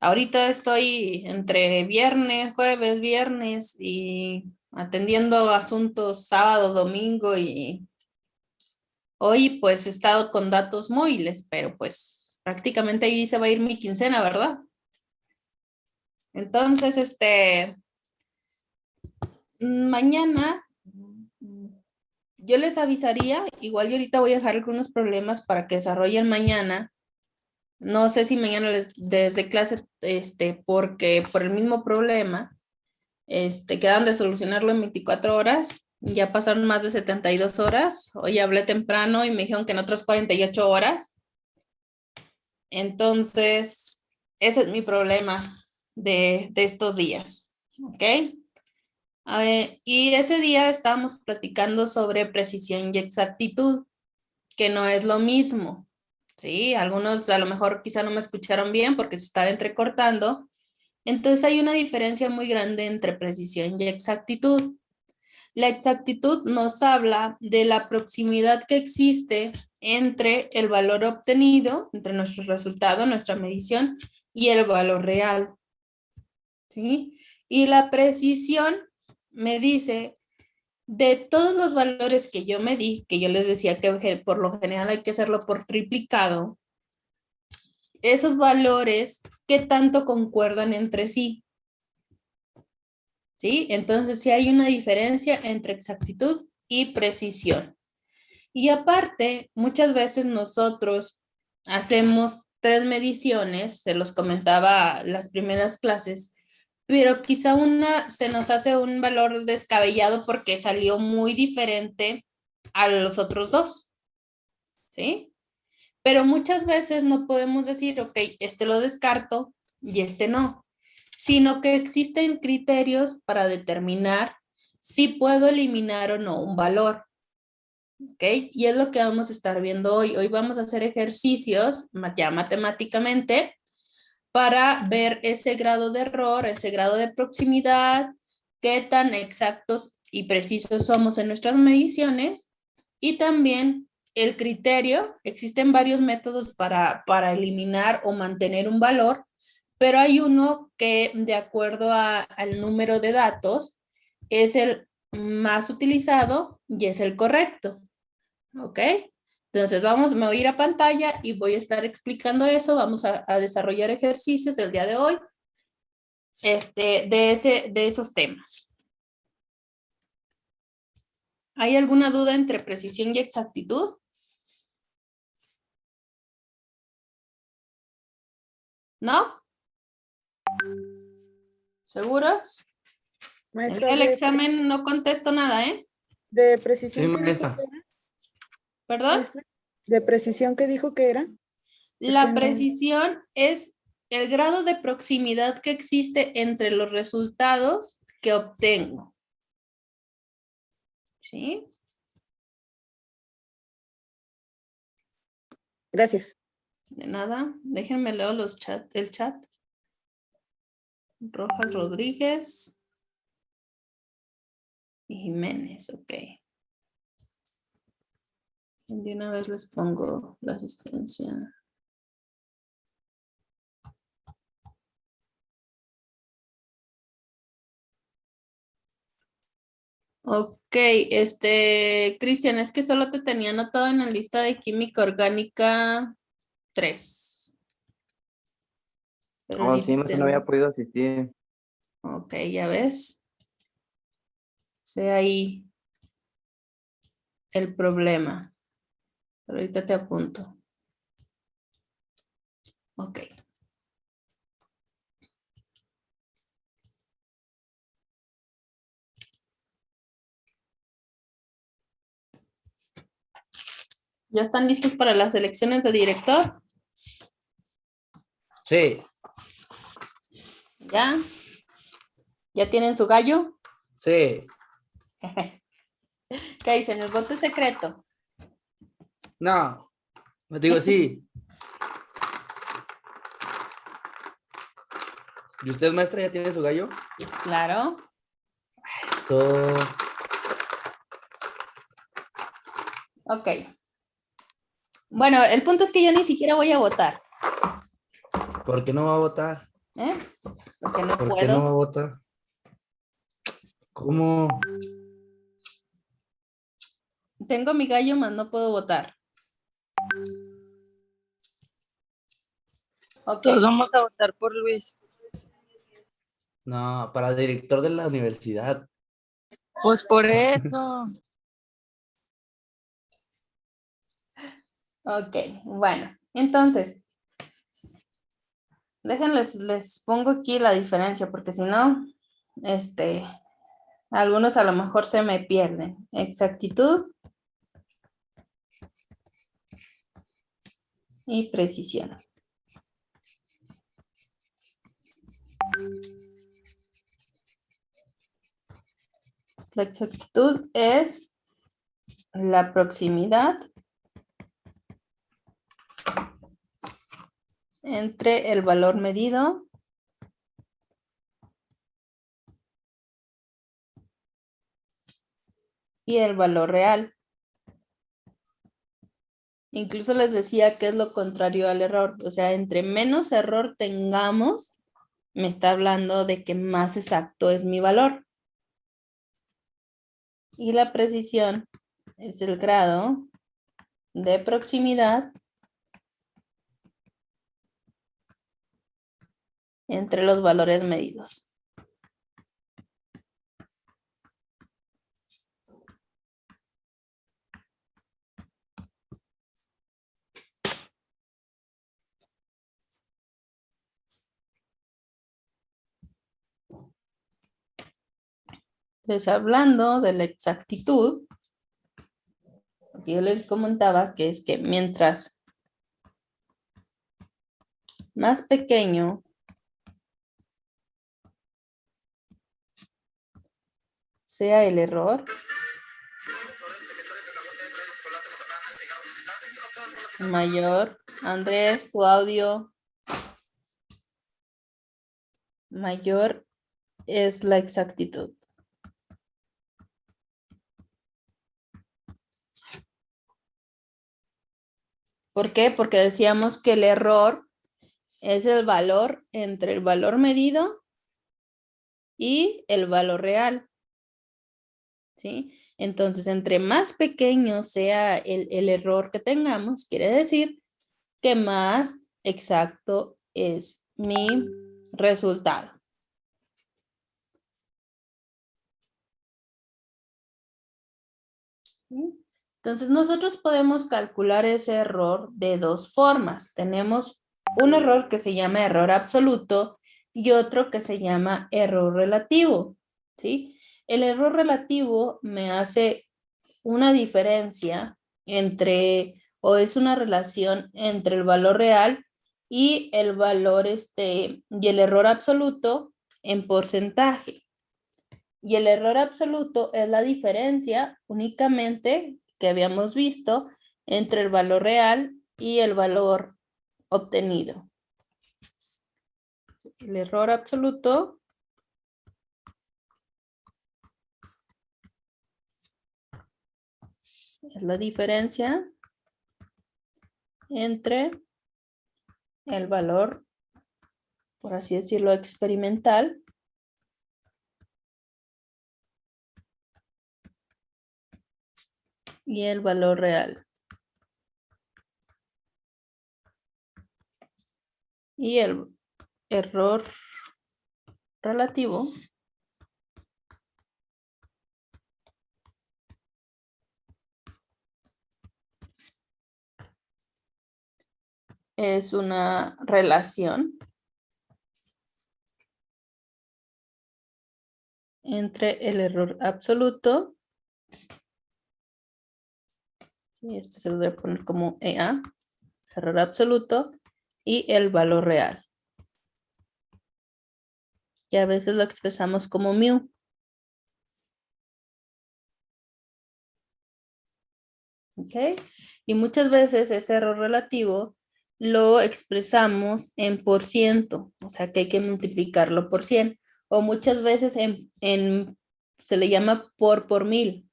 ahorita estoy entre viernes, jueves, viernes y atendiendo asuntos sábado, domingo y hoy pues he estado con datos móviles, pero pues prácticamente ahí se va a ir mi quincena, ¿verdad? Entonces, mañana yo les avisaría, igual yo ahorita voy a dejar algunos problemas para que desarrollen mañana. No sé si mañana desde clase, porque por el mismo problema, quedan de solucionarlo en 24 horas. Ya pasaron más de 72 horas. Hoy hablé temprano y me dijeron que en otras 48 horas. Entonces, ese es mi problema de estos días. ¿Ok? A ver, y ese día estábamos platicando sobre precisión y exactitud, que no es lo mismo. Sí, algunos a lo mejor quizá no me escucharon bien porque se estaba entrecortando. Entonces hay una diferencia muy grande entre precisión y exactitud. La exactitud nos habla de la proximidad que existe entre el valor obtenido, entre nuestro resultado, nuestra medición, y el valor real. ¿Sí? Y la precisión me dice de todos los valores que yo medí, que yo les decía que por lo general hay que hacerlo por triplicado, esos valores, ¿qué tanto concuerdan entre sí? ¿Sí? Entonces, sí hay una diferencia entre exactitud y precisión. Y aparte, muchas veces nosotros hacemos 3 mediciones, se los comentaba las primeras clases, pero quizá una se nos hace un valor descabellado porque salió muy diferente a los otros dos, ¿sí? Pero muchas veces no podemos decir, ok, este lo descarto y este no, sino que existen criterios para determinar si puedo eliminar o no un valor. ¿Ok? Y es lo que vamos a estar viendo hoy. Hoy vamos a hacer ejercicios ya matemáticamente para ver ese grado de error, ese grado de proximidad, qué tan exactos y precisos somos en nuestras mediciones y también el criterio. Existen varios métodos para eliminar o mantener un valor, pero hay uno que de acuerdo al número de datos es el más utilizado y es el correcto. ¿Ok? Entonces me voy a ir a pantalla y voy a estar explicando eso. Vamos a desarrollar ejercicios el día de hoy, de esos temas. ¿Hay alguna duda entre precisión y exactitud? ¿No? ¿Seguros? En Maestra, el examen no contesto nada, ¿eh? de Sí, precisión que dijo maestra. que era, ¿Perdón? maestra, de precisión que dijo que era. Es que La no. precisión es el grado de proximidad que existe entre los resultados que obtengo. ¿Sí? Gracias. De nada. Déjenme leer el chat. Rojas Rodríguez y Jiménez, ok. De una vez les pongo la asistencia. Ok, Cristian, es que solo te tenía anotado en la lista de química orgánica 3. Pero Oh, sí, ahorita maestra, no había podido asistir. Ok, ya ves. Sé ahí el problema. Pero ahorita te apunto. Ok. ¿Ya están listos para las elecciones de director? Sí, ¿Ya? ¿Ya tienen su gallo? sí. ¿Qué dicen? El voto es secreto. No, digo sí. ¿Y usted, maestra, ya tiene su gallo? Claro. Eso. Ok. Bueno, el punto es que yo ni siquiera voy a votar. ¿Por qué no va a votar? ¿Eh? Porque no ¿Por qué no va a puedo. votar? ¿Cómo? Tengo mi gallo, mas no puedo votar. Ok. Todos vamos a votar por Luis. No, para director de la universidad. Pues por eso. Ok, bueno. Entonces, déjenles, les pongo aquí la diferencia, porque si no, algunos a lo mejor se me pierden. Exactitud y precisión. La exactitud es la proximidad entre el valor medido y el valor real. Incluso les decía que es lo contrario al error. O sea, entre menos error tengamos, me está hablando de que más exacto es mi valor. Y la precisión es el grado de proximidad entre los valores medidos. Entonces, hablando de la exactitud, lo que yo les comentaba que es que mientras más pequeño sea el error, mayor, Andrés, tu audio, mayor es la exactitud. ¿Por qué? Porque decíamos que el error es el valor entre el valor medido y el valor real. ¿Sí? Entonces, entre más pequeño sea el error que tengamos, quiere decir que más exacto es mi resultado. ¿Sí? Entonces, nosotros podemos calcular ese error de dos formas. Tenemos un error que se llama error absoluto y otro que se llama error relativo. ¿Sí? El error relativo me hace una diferencia entre, o es una relación entre el valor real y el valor, y el error absoluto en porcentaje. Y el error absoluto es la diferencia únicamente que habíamos visto entre el valor real y el valor obtenido. El error absoluto es la diferencia entre el valor, por así decirlo, experimental y el valor real. Y el error relativo es una relación entre el error absoluto, ¿sí? Esto se lo voy a poner como EA, error absoluto, y el valor real. Y a veces lo expresamos como mu. ¿Ok? Y muchas veces ese error relativo lo expresamos en por ciento, o sea que hay que multiplicarlo por 100, o muchas veces se le llama por mil.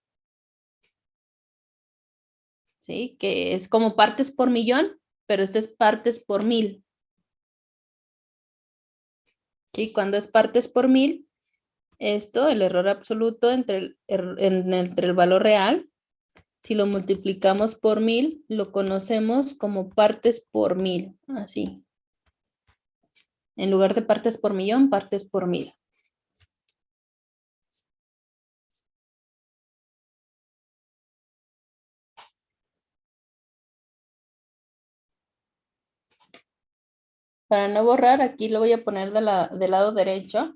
¿sí? Que es como partes por millón, pero este es partes por mil. ¿Sí? Cuando es partes por mil, esto, el error absoluto entre el valor real, si lo multiplicamos por mil, lo conocemos como partes por mil, así. En lugar de partes por millón, partes por mil. Para no borrar, aquí lo voy a poner del lado derecho.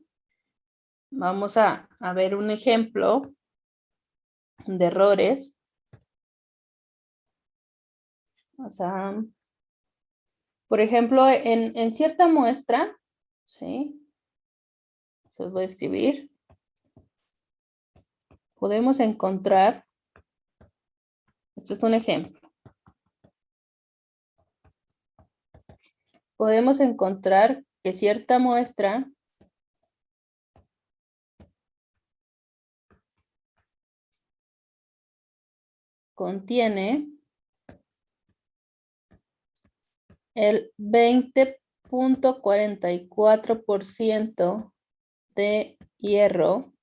Vamos a ver un ejemplo de errores. O sea, por ejemplo, en cierta muestra, ¿sí? Se los voy a escribir. Podemos encontrar, esto es un ejemplo. Podemos encontrar que cierta muestra contiene el 20.44% de hierro,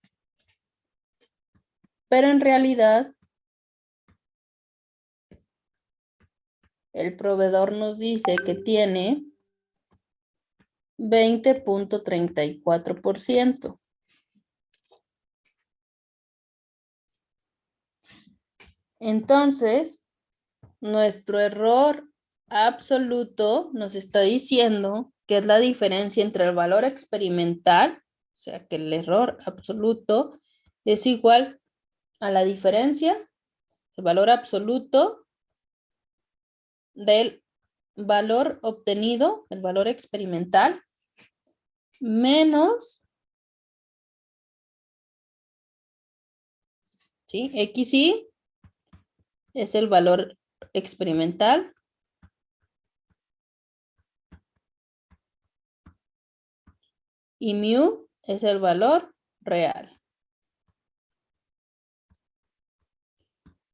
pero en realidad el proveedor nos dice que tiene 20.34%. Entonces, nuestro error absoluto nos está diciendo que es la diferencia entre el valor experimental, o sea que el error absoluto es igual a la diferencia, el valor absoluto del valor obtenido, el valor experimental, menos, ¿sí? XY es el valor experimental y mu es el valor real.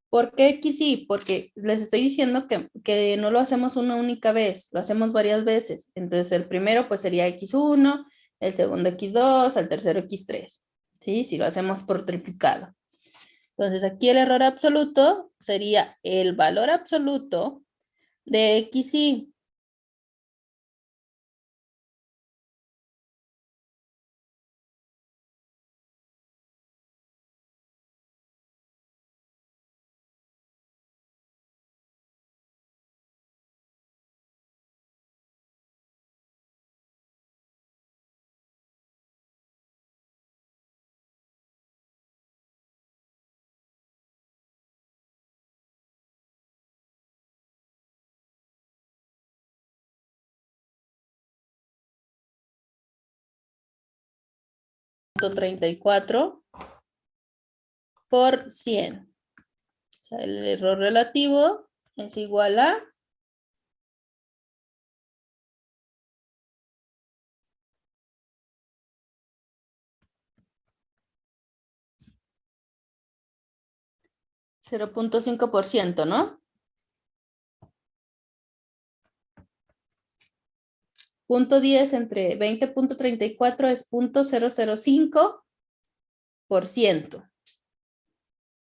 ¿Por qué XY? Porque les estoy diciendo que no lo hacemos una única vez, lo hacemos varias veces. Entonces el primero pues sería X1, el segundo X2, el tercero X3. ¿Sí? Si lo hacemos por triplicado. Entonces aquí el error absoluto sería el valor absoluto de XY. .34 por 100. O sea, el error relativo es igual a 0.5%, ¿no? Punto 10 entre 20.34 es 0.005%.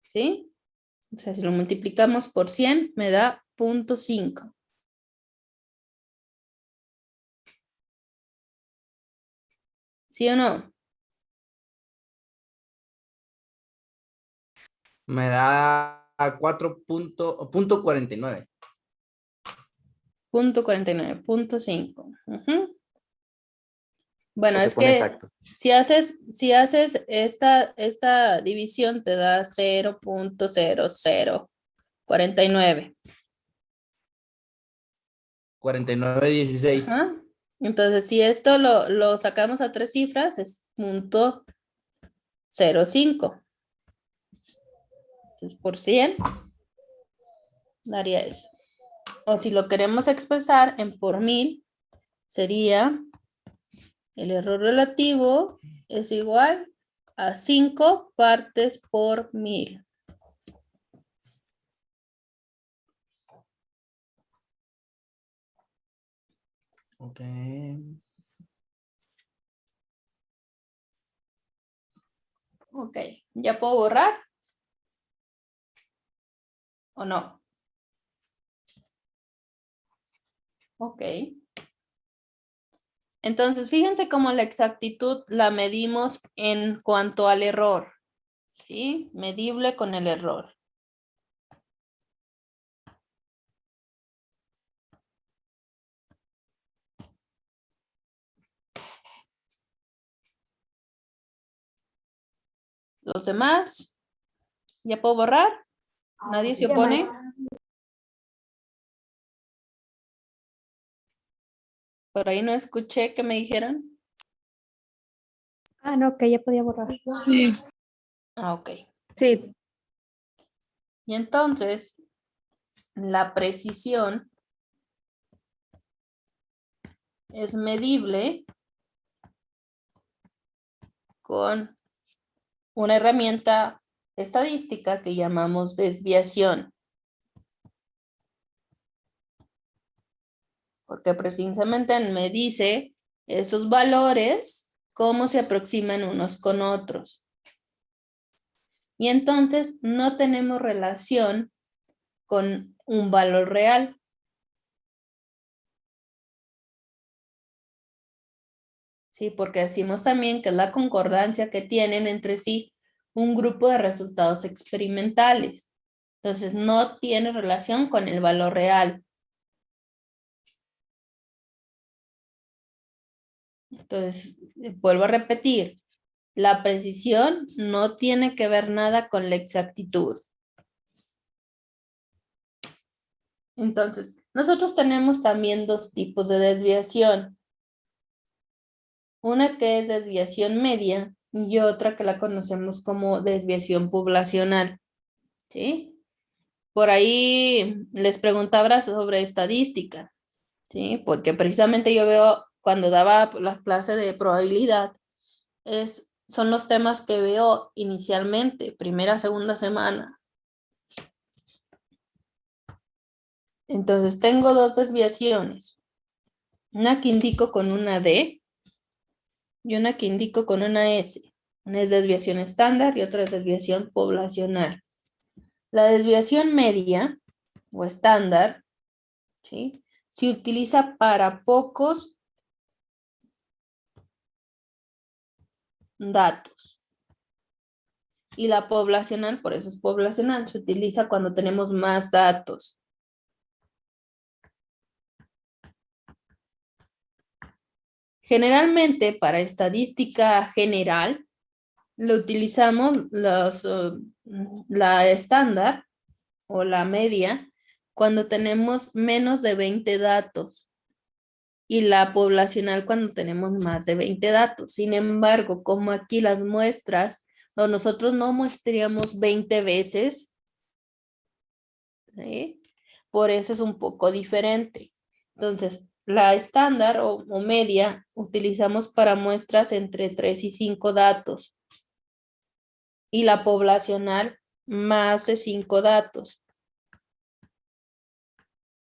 ¿Sí? O sea, si lo multiplicamos por 100, me da 0.5. ¿Sí o no? Me da 4.49. 0.49, 0.5. Bueno, Se es pone que exacto. si haces esta división te da 0.0049. 49.16. Ajá. Entonces, si esto lo sacamos a 3 cifras, es 0.05. Entonces, por 100 daría eso. O si lo queremos expresar en por mil, sería el error relativo es igual a 5 partes por mil. Ok. Ok, ¿ya puedo borrar? ¿O no? Ok. Entonces, fíjense cómo la exactitud la medimos en cuanto al error. ¿Sí? Medible con el error. Los demás, ¿ya puedo borrar? ¿Nadie se opone? Por ahí no escuché que me dijeran. Ah, no, que ya podía borrar. Sí. Ah, ok. Sí, Y entonces, la precisión es medible con una herramienta estadística que llamamos desviación. Porque precisamente me dice esos valores, cómo se aproximan unos con otros. Y entonces no tenemos relación con un valor real. Sí, porque decimos también que es la concordancia que tienen entre sí un grupo de resultados experimentales. Entonces no tiene relación con el valor real. Entonces, vuelvo a repetir, la precisión no tiene que ver nada con la exactitud. Entonces, nosotros tenemos también dos tipos de desviación. Una que es desviación media y otra que la conocemos como desviación poblacional. ¿Sí? Por ahí les preguntaba sobre estadística, ¿sí? Porque precisamente yo veo cuando daba la clase de probabilidad, son los temas que veo inicialmente, primera, segunda semana. Entonces tengo dos desviaciones. Una que indico con una D y una que indico con una S. Una es desviación estándar y otra es desviación poblacional. La desviación media o estándar, ¿sí?, se utiliza para pocos datos. Y la poblacional, por eso es poblacional, se utiliza cuando tenemos más datos. Generalmente, para estadística general, lo utilizamos la estándar o la media cuando tenemos menos de 20 datos y la poblacional cuando tenemos más de 20 datos. Sin embargo, como aquí las muestras, o nosotros no muestreamos 20 veces, ¿sí?, por eso es un poco diferente. Entonces, la estándar o media utilizamos para muestras entre 3 y 5 datos. Y la poblacional más de 5 datos.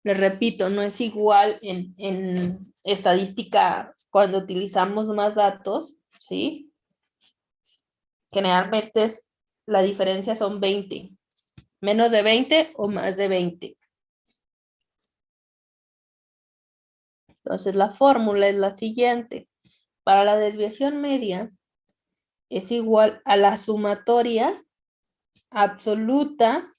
Les repito, no es igual en estadística cuando utilizamos más datos, ¿sí? Generalmente la diferencia son 20. Menos de 20 o más de 20. Entonces la fórmula es la siguiente. Para la desviación media es igual a la sumatoria absoluta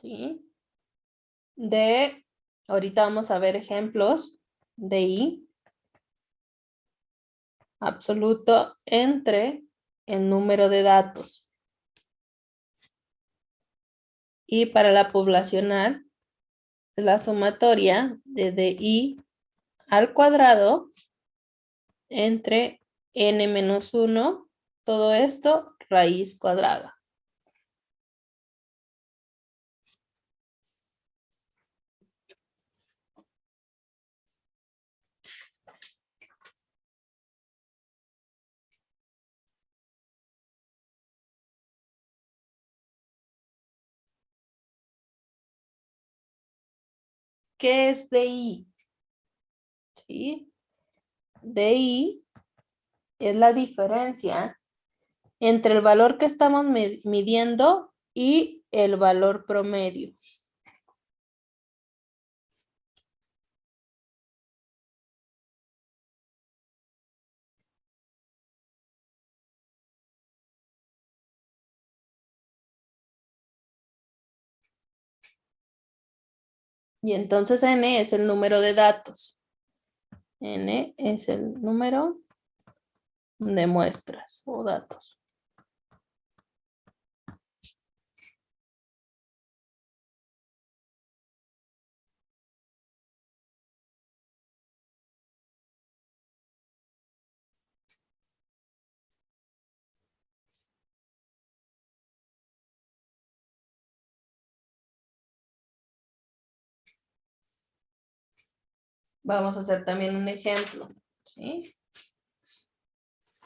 ¿sí?, ahorita vamos a ver ejemplos de I absoluto entre el número de datos. Y para la poblacional, la sumatoria de DI al cuadrado entre n-1, todo esto, raíz cuadrada. ¿Qué es DI? ¿Sí? DI es la diferencia entre el valor que estamos midiendo y el valor promedio. Y entonces N es el número de datos. N es el número de muestras o datos. Vamos a hacer también un ejemplo, ¿sí?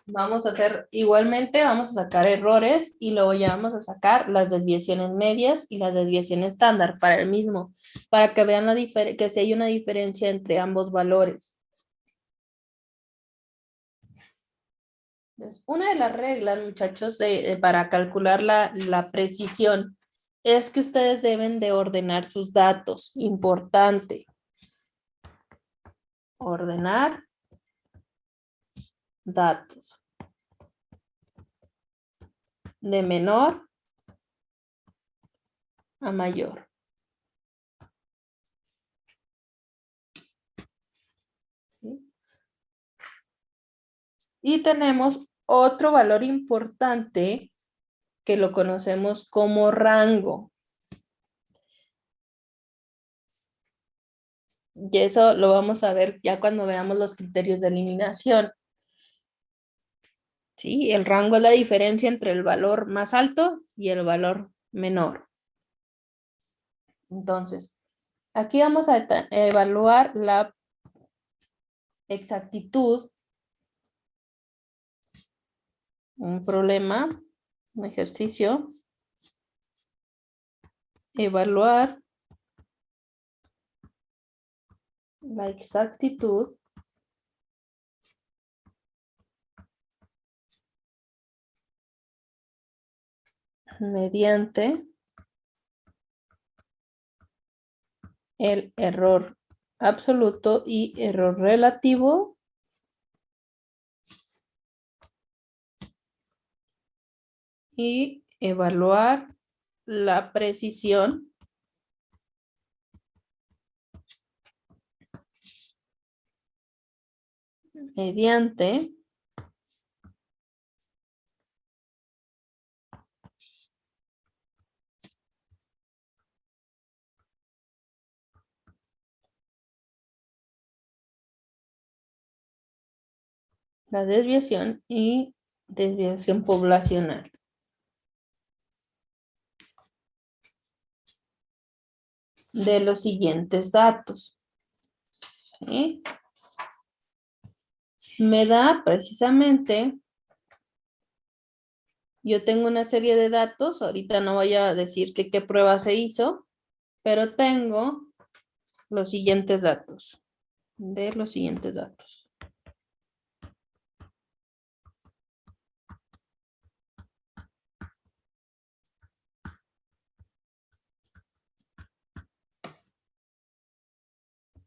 Vamos a hacer, igualmente vamos a sacar errores y luego ya vamos a sacar las desviaciones medias y las desviaciones estándar para el mismo, para que vean que si hay una diferencia entre ambos valores. Entonces, una de las reglas, muchachos, para calcular la precisión es que ustedes deben de ordenar sus datos. Importante. Ordenar datos. De menor a mayor. ¿Sí? Y tenemos otro valor importante que lo conocemos como rango. Y eso lo vamos a ver ya cuando veamos los criterios de eliminación. ¿Sí? El rango es la diferencia entre el valor más alto y el valor menor. Entonces, aquí vamos a evaluar la exactitud. Un problema, un ejercicio. Evaluar la exactitud mediante el error absoluto y error relativo y evaluar la precisión mediante la desviación y desviación poblacional. De los siguientes datos. ¿Sí? Me da precisamente, yo tengo una serie de datos, ahorita no voy a decir qué prueba se hizo, pero tengo los siguientes datos. De los siguientes datos.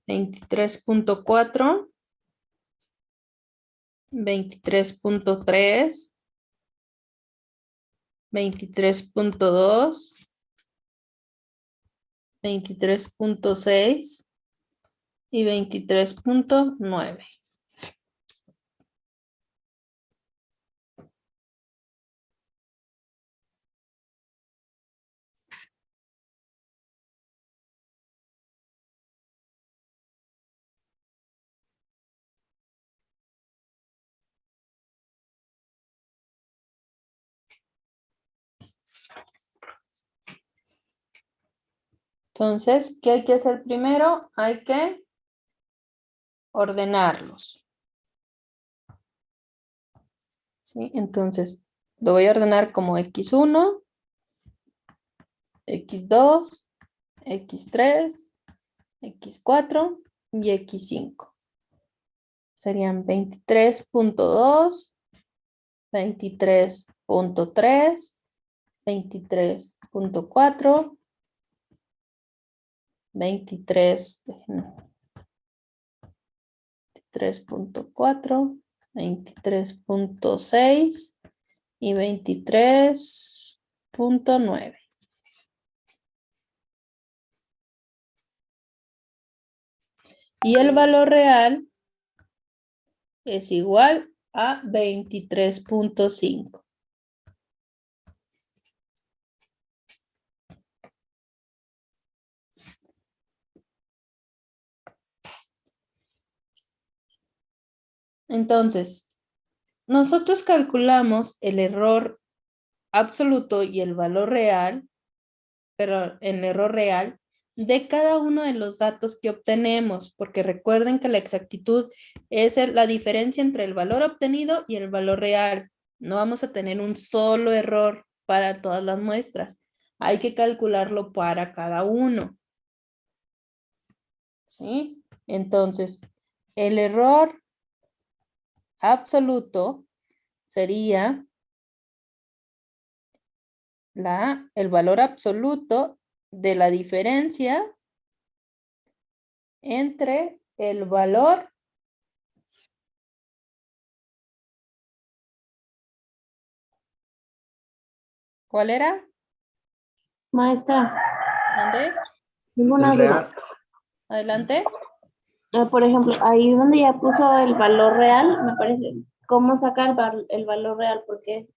(23.4) 23.3 23.2 23.6 y 23.9. Entonces, ¿qué hay que hacer primero? Hay que ordenarlos. ¿Sí? Entonces, lo voy a ordenar como X1, X2, X3 X4 y X5. Serían 23.2, 23.3, 23.4, 23.4, 23.6 y 23.9. Y el valor real es igual a 23.5. Entonces, nosotros calculamos el error absoluto y el valor real, pero el error real de cada uno de los datos que obtenemos, porque recuerden que la exactitud es la diferencia entre el valor obtenido y el valor real. No vamos a tener un solo error para todas las muestras. Hay que calcularlo para cada uno. ¿Sí? Entonces, el error absoluto sería el valor absoluto de la diferencia entre el valor ¿cuál era? Maestra, ¿Dónde? ninguna El duda. real. Adelante. Por ejemplo, ahí donde ya puso el valor real, me parece, ¿cómo saca el valor real? Porque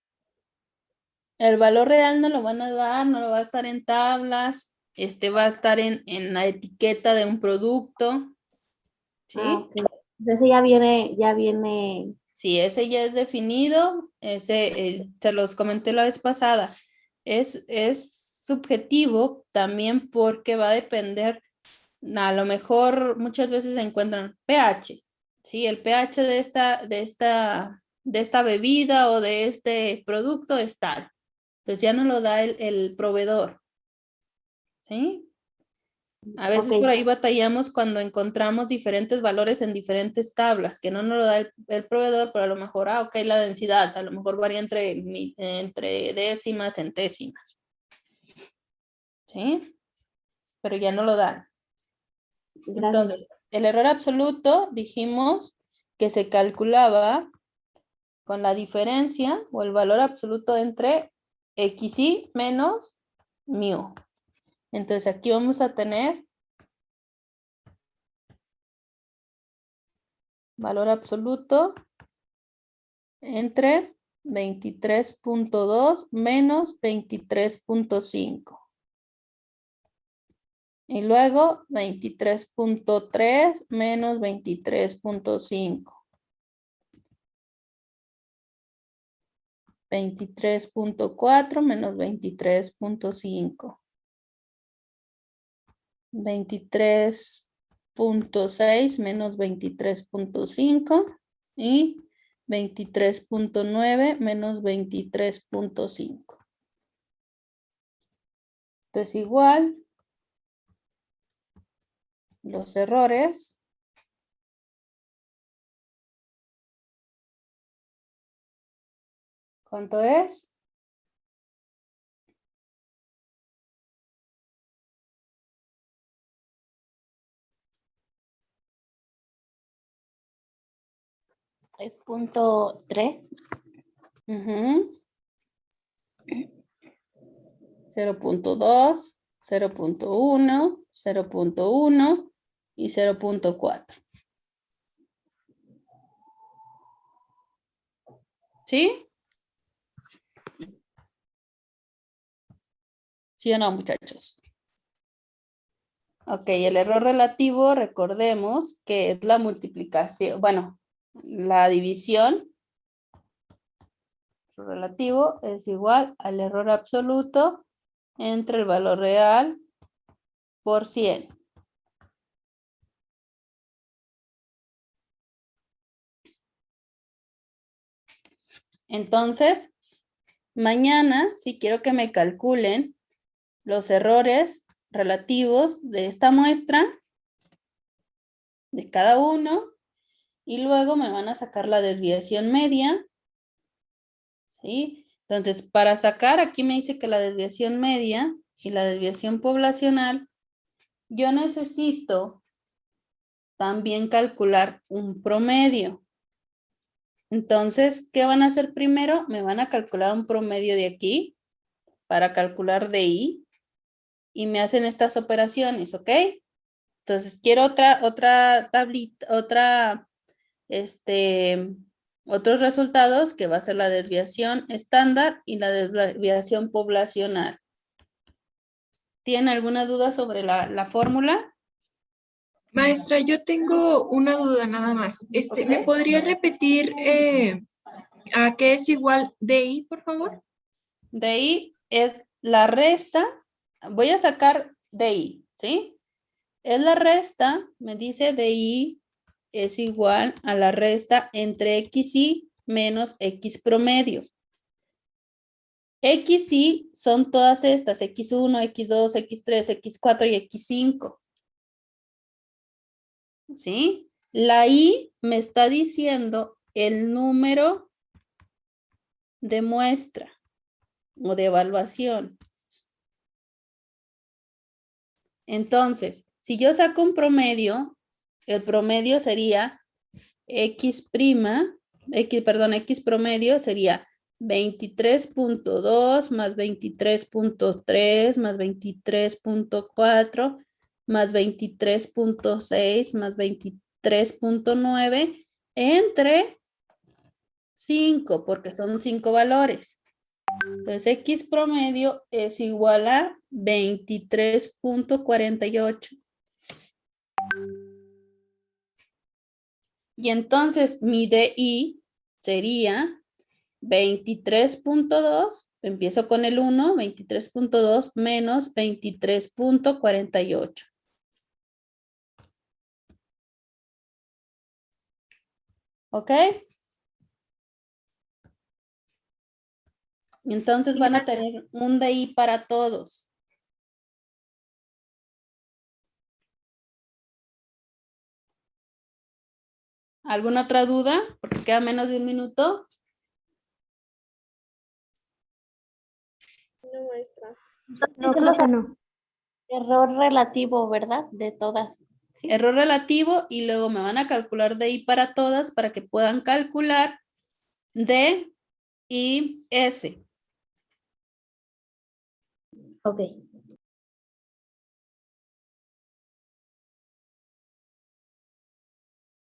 El valor real no lo van a dar, no lo va a estar en tablas, va a estar en la etiqueta de un producto. ¿Sí? ok. Entonces ya viene, Sí, ese ya es definido, ese se los comenté la vez pasada. Es subjetivo también porque va a depender, a lo mejor muchas veces se encuentran pH, ¿sí? El pH de esta bebida o de este producto es tal. Entonces ya no lo da el proveedor, ¿sí? A veces ok. por ahí batallamos cuando encontramos diferentes valores en diferentes tablas, que no nos lo da el proveedor, pero a lo mejor, ok, la densidad, a lo mejor varía entre décimas, centésimas, ¿sí? Pero ya no lo dan. Gracias. Entonces, el error absoluto dijimos que se calculaba con la diferencia o el valor absoluto entre xy menos mu. Entonces aquí vamos a tener valor absoluto entre 23.2 menos 23.5. Y luego 23.3 menos 23.5. 23.4 menos 23.5. 23.6 menos 23.5 y 23.9 menos 23.5. Entonces igual, los errores ¿cuánto es? Es punto 3. 0.2, 0.1, 0.1 y 0.4. ¿Sí? ¿Sí o no, muchachos? Ok, el error relativo, recordemos que es la multiplicación, bueno, la división relativo es igual al error absoluto entre el valor real por 100. Entonces, mañana, si quiero que me calculen los errores relativos de esta muestra, de cada uno y luego me van a sacar la desviación media. ¿Sí? Entonces, para sacar, aquí me dice que la desviación media y la desviación poblacional, yo necesito también calcular un promedio. Entonces, ¿qué van a hacer primero? Me van a calcular un promedio de aquí para calcular DI y me hacen estas operaciones, ¿ok? Entonces, quiero otra tablita, otros resultados que va a ser la desviación estándar y la desviación poblacional. ¿Tienen alguna duda sobre la fórmula? Maestra, yo tengo una duda nada más. ¿Me podría repetir a qué es igual DI, por favor? DI es la resta, voy a sacar DI, ¿sí? Es la resta, me dice DI es igual a la resta entre XY menos X promedio. XY son todas estas, X1, X2, X3, X4 y X5. ¿Sí? La Y me está diciendo el número de muestra o de evaluación. Entonces, si yo saco un promedio, el promedio sería X promedio sería 23.2 más 23.3 más 23.4 más 23.6 más 23.9 entre 5, porque son 5 valores. Entonces, X promedio es igual a 23.48. Y entonces mi DI sería 23.2, empiezo con el 1, 23.2 menos 23.48. ¿Ok? Entonces van a tener un DI para todos. ¿Alguna otra duda? Porque queda menos de un minuto. No, maestra. No, creo que no. Error relativo, ¿verdad? De todas. ¿Sí? Error relativo y luego me van a calcular DI para todas para que puedan calcular D y S. Ok.